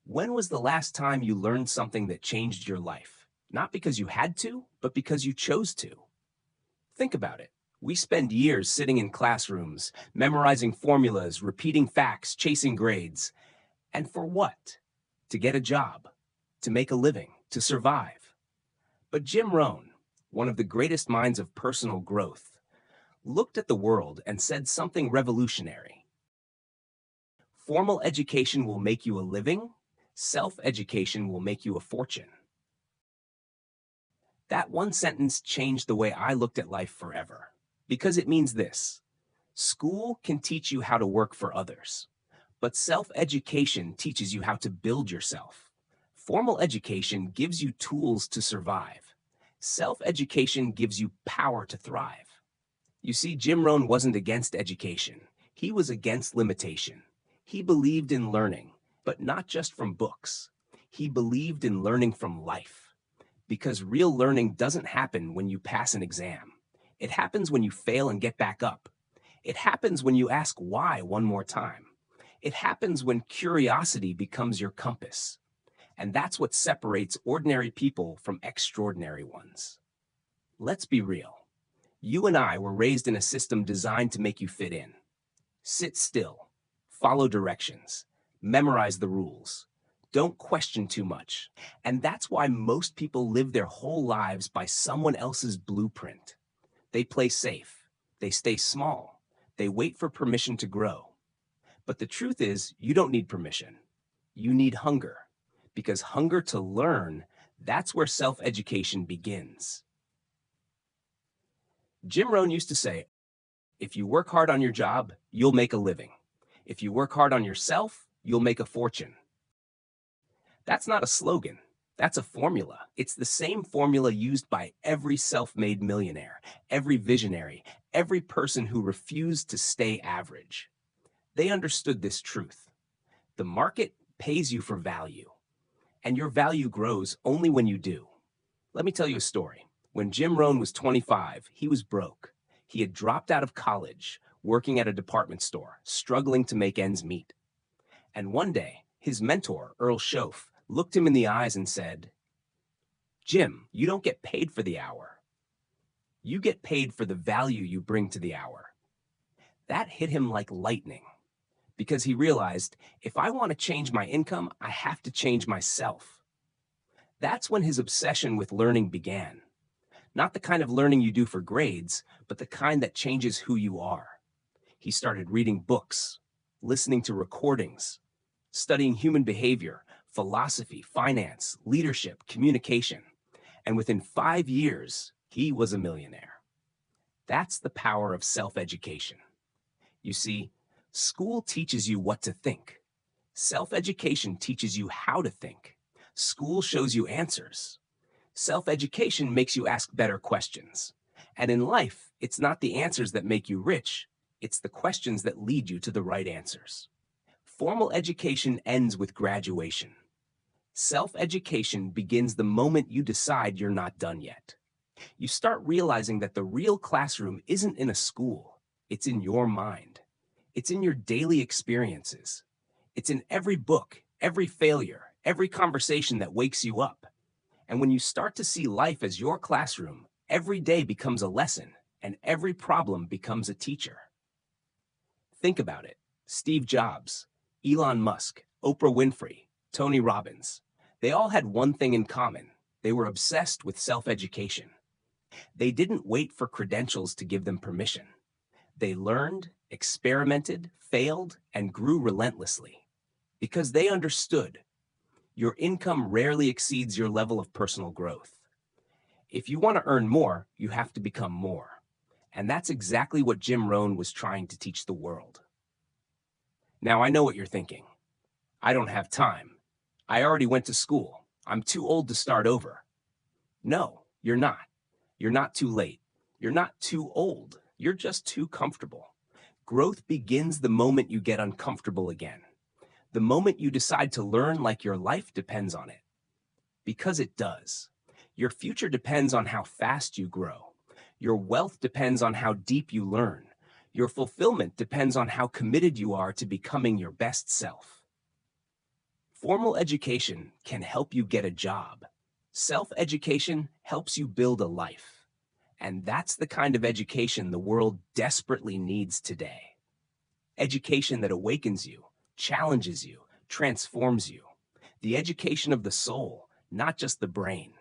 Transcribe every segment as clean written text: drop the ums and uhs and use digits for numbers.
When was the last time you learned something that changed your life? Not because you had to, but because you chose to. Think about it. We spend years sitting in classrooms, memorizing formulas, repeating facts, chasing grades. And for what? To get a job, to make a living, to survive. But Jim Rohn, one of the greatest minds of personal growth, looked at the world and said something revolutionary. Formal education will make you a living, self-education will make you a fortune. That one sentence changed the way I looked at life forever. Because it means this: school can teach you how to work for others, but self-education teaches you how to build yourself. Formal education gives you tools to survive. Self-education gives you power to thrive. You see, Jim Rohn wasn't against education. He was against limitation. He believed in learning, but not just from books. He believed in learning from life. Because real learning doesn't happen when you pass an exam. It happens when you fail and get back up. It happens when you ask why one more time. It happens when curiosity becomes your compass. And that's what separates ordinary people from extraordinary ones. Let's be real. You and I were raised in a system designed to make you fit in. Sit still, follow directions, memorize the rules. Don't question too much. And that's why most people live their whole lives by someone else's blueprint. They play safe. They stay small. They wait for permission to grow. But the truth is, you don't need permission. You need hunger. Because hunger to learn, that's where self-education begins. Jim Rohn used to say, if you work hard on your job, you'll make a living. If you work hard on yourself, you'll make a fortune. That's not a slogan. That's a formula. It's the same formula used by every self-made millionaire, every visionary, every person who refused to stay average. They understood this truth. The market pays you for value, and your value grows only when you do. Let me tell you a story. When Jim Rohn was 25, he was broke. He had dropped out of college, working at a department store, struggling to make ends meet. And one day, his mentor, Earl Schoaf, looked him in the eyes and said, "Jim, you don't get paid for the hour. You get paid for the value you bring to the hour." That hit him like lightning, because he realized, if I want to change my income, I have to change myself. That's when his obsession with learning began. Not the kind of learning you do for grades, but the kind that changes who you are. He started reading books, listening to recordings, studying human behavior, philosophy, finance, leadership, communication. And within 5 years, he was a millionaire. That's the power of self-education. You see, school teaches you what to think. Self-education teaches you how to think. School shows you answers. Self-education makes you ask better questions. And in life, it's not the answers that make you rich, it's the questions that lead you to the right answers. Formal education ends with graduation. Self-education begins the moment you decide you're not done yet. You start realizing that the real classroom isn't in a school, it's in your mind. It's in your daily experiences. It's in every book, every failure, every conversation that wakes you up. And when you start to see life as your classroom, every day becomes a lesson, and every problem becomes a teacher. Think about it. Steve Jobs, Elon Musk, Oprah Winfrey, Tony Robbins. They all had one thing in common. They were obsessed with self-education. They didn't wait for credentials to give them permission. They learned, experimented, failed, and grew relentlessly. Because they understood. Your income rarely exceeds your level of personal growth. If you want to earn more, you have to become more. And that's exactly what Jim Rohn was trying to teach the world. Now, I know what you're thinking. I don't have time. I already went to school. I'm too old to start over. No, you're not. You're not too late. You're not too old. You're just too comfortable. Growth begins the moment you get uncomfortable again. The moment you decide to learn like your life depends on it. Because it does. Your future depends on how fast you grow. Your wealth depends on how deep you learn. Your fulfillment depends on how committed you are to becoming your best self. Formal education can help you get a job. Self-education helps you build a life. And that's the kind of education the world desperately needs today. Education that awakens you, challenges you, transforms you. The education of the soul, not just the brain.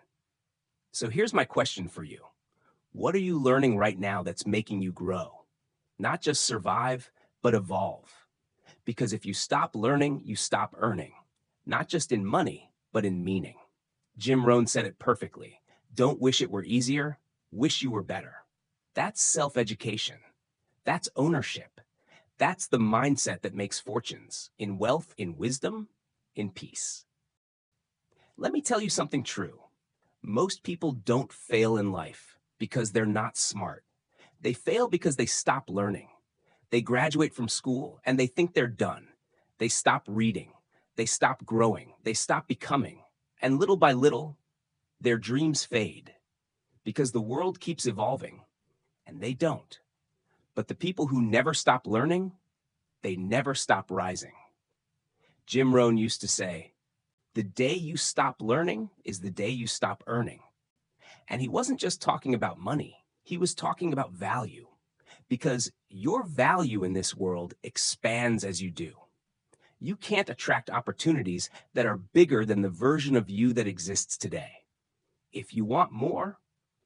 So here's my question for you. What are you learning right now that's making you grow? Not just survive, but evolve. Because if you stop learning, you stop earning. Not just in money, but in meaning. Jim Rohn said it perfectly. Don't wish it were easier, wish you were better. That's self-education. That's ownership. That's the mindset that makes fortunes, in wealth, in wisdom, in peace. Let me tell you something true. Most people don't fail in life because they're not smart. They fail because they stop learning. They graduate from school and they think they're done. They stop reading. They stop growing. They stop becoming. And little by little, their dreams fade because the world keeps evolving and they don't. But the people who never stop learning, they never stop rising. Jim Rohn used to say, the day you stop learning is the day you stop earning. And he wasn't just talking about money. He was talking about value. Because your value in this world expands as you do. You can't attract opportunities that are bigger than the version of you that exists today. If you want more,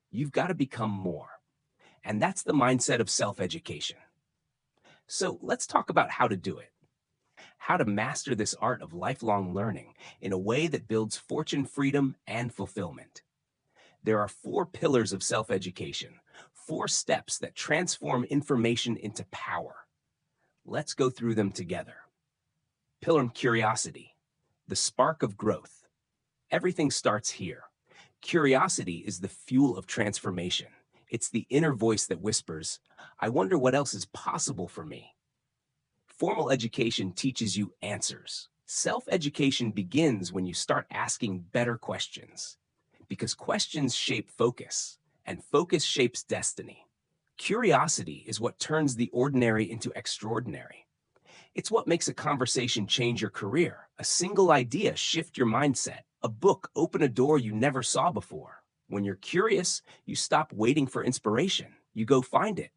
you've got to become more. And that's the mindset of self-education. So let's talk about how to do it. How to master this art of lifelong learning in a way that builds fortune, freedom, and fulfillment. There are 4 pillars of self-education, 4 steps that transform information into power. Let's go through them together. Pillar 1, curiosity, the spark of growth. Everything starts here. Curiosity is the fuel of transformation. It's the inner voice that whispers, I wonder what else is possible for me. Formal education teaches you answers. Self-education begins when you start asking better questions, because questions shape focus, and focus shapes destiny. Curiosity is what turns the ordinary into extraordinary. It's what makes a conversation change your career, a single idea shift your mindset, a book open a door you never saw before. When you're curious, you stop waiting for inspiration. You go find it.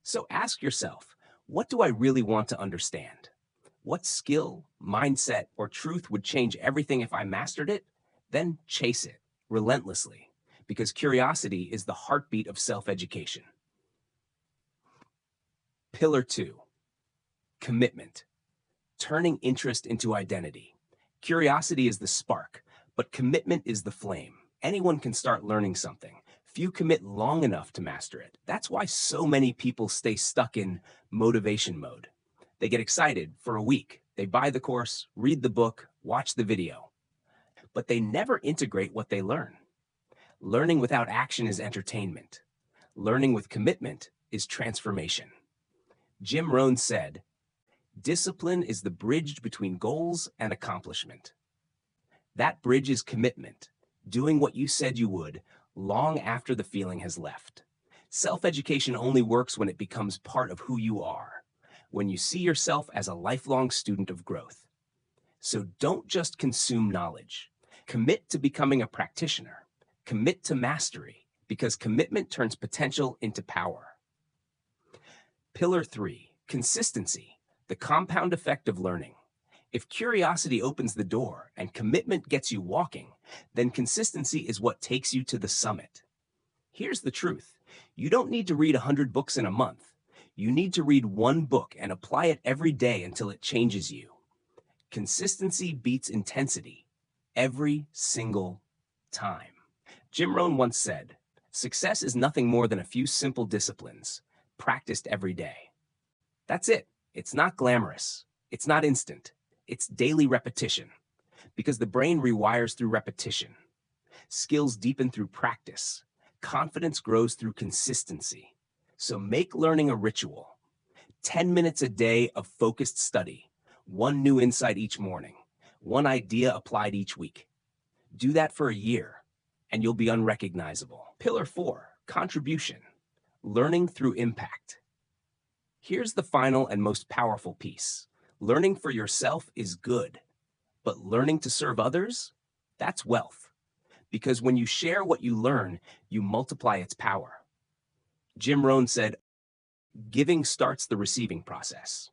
So ask yourself, what do I really want to understand? What skill, mindset, or truth would change everything if I mastered it? Then chase it relentlessly, because curiosity is the heartbeat of self-education. Pillar 2, commitment, turning interest into identity. Curiosity is the spark, but commitment is the flame. Anyone can start learning something. Few commit long enough to master it. That's why so many people stay stuck in motivation mode. They get excited for a week. They buy the course, read the book, watch the video. But they never integrate what they learn. Learning without action is entertainment. Learning with commitment is transformation. Jim Rohn said, discipline is the bridge between goals and accomplishment. That bridge is commitment, doing what you said you would, long after the feeling has left. Self-education only works when it becomes part of who you are, when you see yourself as a lifelong student of growth. So don't just consume knowledge. Commit to becoming a practitioner. Commit to mastery, because commitment turns potential into power. Pillar 3, consistency, the compound effect of learning. If curiosity opens the door and commitment gets you walking, then consistency is what takes you to the summit. Here's the truth. You don't need to read 100 books in a month. You need to read 1 book and apply it every day until it changes you. Consistency beats intensity every single time. Jim Rohn once said, success is nothing more than a few simple disciplines, practiced every day. That's it. It's not glamorous. It's not instant. It's daily repetition, because the brain rewires through repetition. Skills deepen through practice. Confidence grows through consistency. So make learning a ritual. 10 minutes a day of focused study. 1 new insight each morning. 1 idea applied each week. Do that for a year, and you'll be unrecognizable. Pillar 4, contribution. Learning through impact. Here's the final and most powerful piece. Learning for yourself is good, But learning to serve others, that's wealth. Because when you share what you learn, you multiply its power. Jim Rohn said, giving starts the receiving process.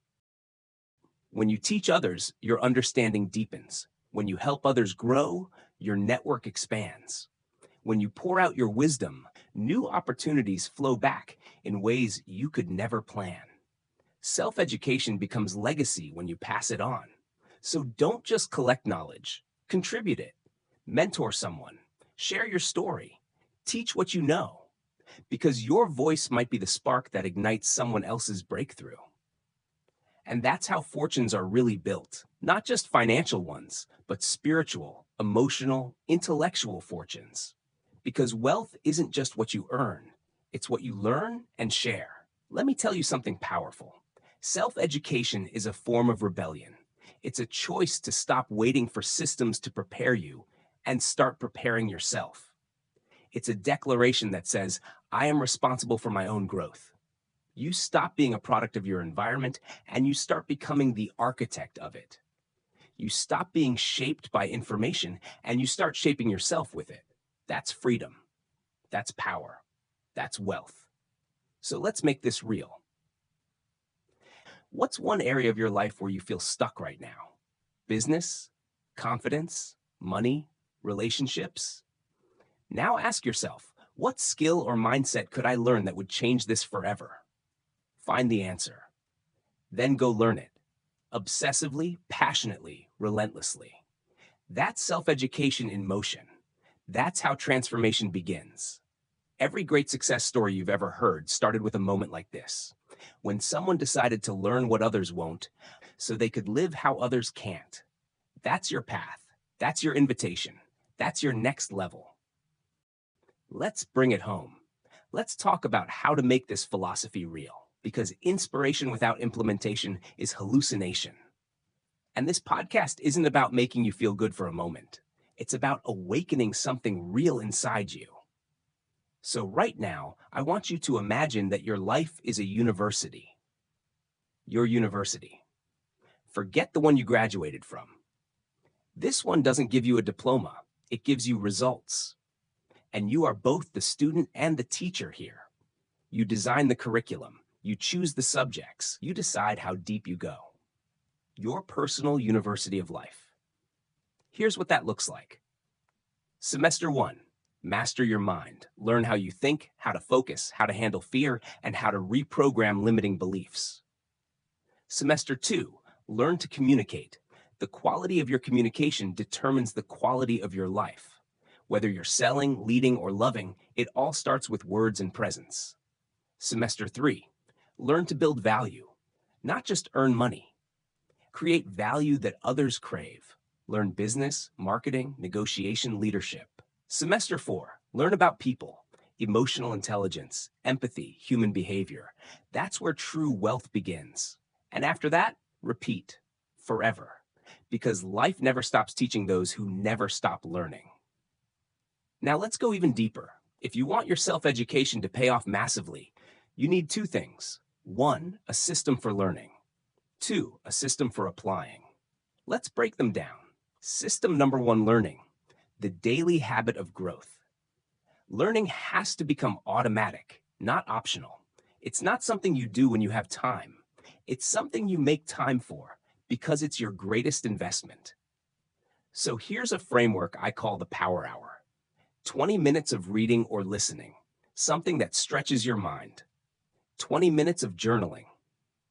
When you teach others, your understanding deepens. When you help others grow, your network expands. When you pour out your wisdom, new opportunities flow back in ways you could never plan. Self-education becomes legacy when you pass it on. So don't just collect knowledge, contribute it. Mentor someone, share your story, teach what you know, because your voice might be the spark that ignites someone else's breakthrough. And that's how fortunes are really built, not just financial ones, but spiritual, emotional, intellectual fortunes. Because wealth isn't just what you earn, it's what you learn and share. Let me tell you something powerful. Self-education is a form of rebellion. It's a choice to stop waiting for systems to prepare you and start preparing yourself. It's a declaration that says, I am responsible for my own growth. You stop being a product of your environment and you start becoming the architect of it. You stop being shaped by information and you start shaping yourself with it. That's freedom. That's power. That's wealth. So let's make this real. What's one area of your life where you feel stuck right now? Business, confidence, money, relationships? Now ask yourself, what skill or mindset could I learn that would change this forever? Find the answer. Then go learn it. Obsessively, passionately, relentlessly. That's self-education in motion. That's how transformation begins. Every great success story you've ever heard started with a moment like this, when someone decided to learn what others won't, so they could live how others can't. That's your path. That's your invitation. That's your next level. Let's bring it home. Let's talk about how to make this philosophy real, because inspiration without implementation is hallucination. And this podcast isn't about making you feel good for a moment. It's about awakening something real inside you. So right now, I want you to imagine that your life is a university. Your university. Forget the one you graduated from. This one doesn't give you a diploma. It gives you results. And you are both the student and the teacher here. You design the curriculum. You choose the subjects. You decide how deep you go. Your personal university of life. Here's what that looks like. Semester 1. Master your mind. Learn how you think, how to focus, how to handle fear, and how to reprogram limiting beliefs. Semester 2. Learn to communicate. The quality of your communication determines the quality of your life. Whether you're selling, leading, or loving, it all starts with words and presence. Semester 3. Learn to build value. Not just earn money. Create value that others crave. Learn business, marketing, negotiation, leadership. Semester 4, learn about people, emotional intelligence, empathy, human behavior. That's where true wealth begins. And after that, repeat, forever. Because life never stops teaching those who never stop learning. Now let's go even deeper. If you want your self-education to pay off massively, you need two things. 1, a system for learning. 2, a system for applying. Let's break them down. System number 1, learning. The daily habit of growth. Learning has to become automatic, not optional. It's not something you do when you have time. It's something you make time for because it's your greatest investment. So here's a framework I call the Power Hour. 20 minutes of reading or listening, something that stretches your mind. 20 minutes of journaling.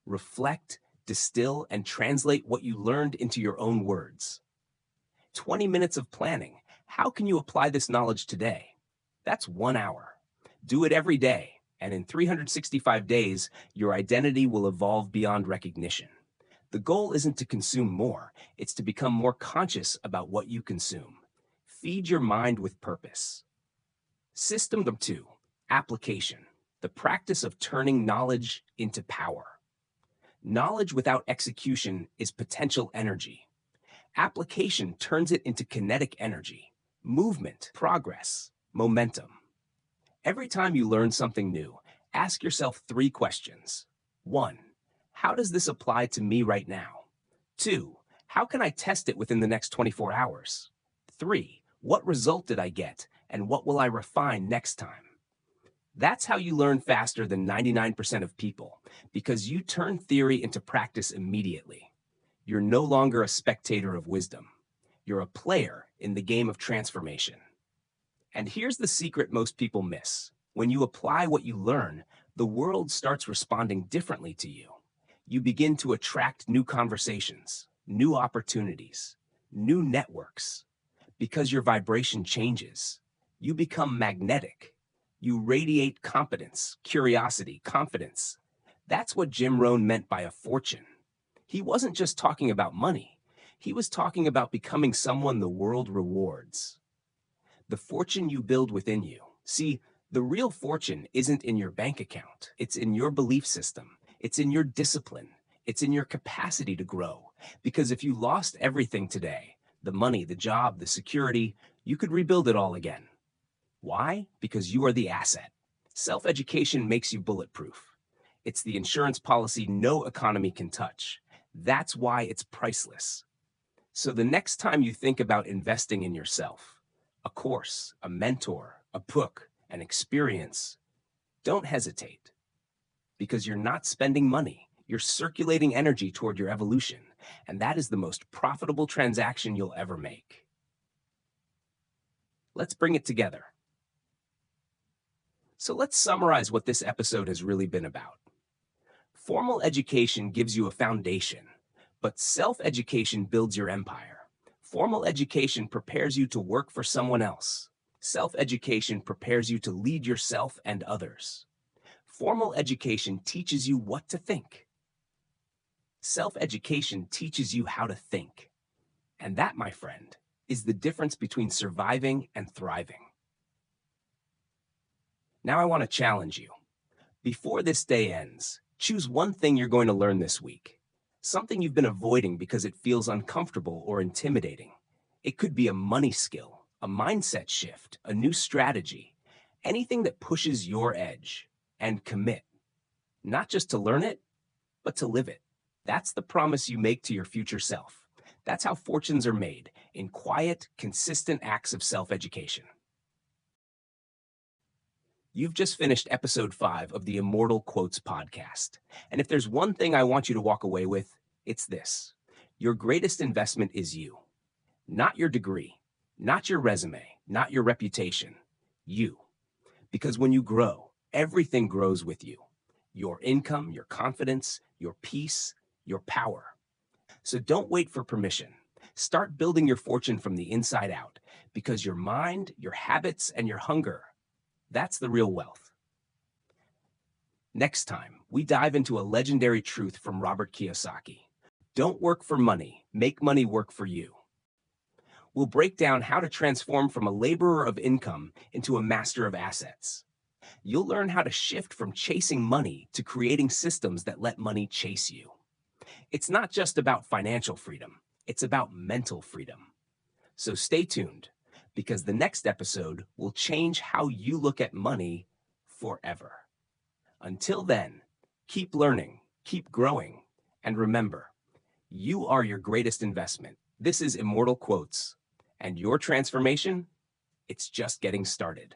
Reflect, distill, and translate what you learned into your own words. 20 minutes of planning. How can you apply this knowledge today? That's 1 hour. Do it every day, and in 365 days, your identity will evolve beyond recognition. The goal isn't to consume more, it's to become more conscious about what you consume. Feed your mind with purpose. System number 2, application. The practice of turning knowledge into power. Knowledge without execution is potential energy. Application turns it into kinetic energy, movement, progress, momentum. Every time you learn something new, ask yourself 3 questions. 1, how does this apply to me right now? 2, How can I test it within the next 24 hours? 3. What result did I get, and what will I refine next time? That's how you learn faster than 99% of people, because you turn theory into practice immediately. You're no longer a spectator of wisdom. You're a player in the game of transformation. And here's the secret most people miss. When you apply what you learn, the world starts responding differently to you. You begin to attract new conversations, new opportunities, new networks. Because your vibration changes, you become magnetic. You radiate competence, curiosity, confidence. That's what Jim Rohn meant by a fortune. He wasn't just talking about money. He was talking about becoming someone the world rewards. The fortune you build within you. See, the real fortune isn't in your bank account. It's in your belief system. It's in your discipline. It's in your capacity to grow. Because if you lost everything today, the money, the job, the security, you could rebuild it all again. Why? Because you are the asset. Self-education makes you bulletproof. It's the insurance policy no economy can touch. That's why it's priceless. So the next time you think about investing in yourself, a course, a mentor, a book, an experience, don't hesitate. Because you're not spending money. You're circulating energy toward your evolution. And that is the most profitable transaction you'll ever make. Let's bring it together. So let's summarize what this episode has really been about. Formal education gives you a foundation, but self-education builds your empire. Formal education prepares you to work for someone else. Self-education prepares you to lead yourself and others. Formal education teaches you what to think. Self-education teaches you how to think. And that, my friend, is the difference between surviving and thriving. Now I want to challenge you. Before this day ends, choose one thing you're going to learn this week. Something you've been avoiding because it feels uncomfortable or intimidating. It could be a money skill, a mindset shift, a new strategy, anything that pushes your edge. And commit. Not just to learn it, but to live it. That's the promise you make to your future self. That's how fortunes are made, in quiet, consistent acts of self-education. You've just finished episode 5 of the Immortal Quotes podcast. And if there's one thing I want you to walk away with, it's this. Your greatest investment is you. Not your degree, not your resume, not your reputation. You. Because when you grow, everything grows with you. Your income, your confidence, your peace, your power. So don't wait for permission. Start building your fortune from the inside out, because your mind, your habits, and your hunger, that's the real wealth. Next time, we dive into a legendary truth from Robert Kiyosaki. Don't work for money, make money work for you. We'll break down how to transform from a laborer of income into a master of assets. You'll learn how to shift from chasing money to creating systems that let money chase you. It's not just about financial freedom, it's about mental freedom. So stay tuned, because the next episode will change how you look at money forever. Until then, keep learning, keep growing, and remember, you are your greatest investment. This is Immortal Quotes, and your transformation, it's just getting started.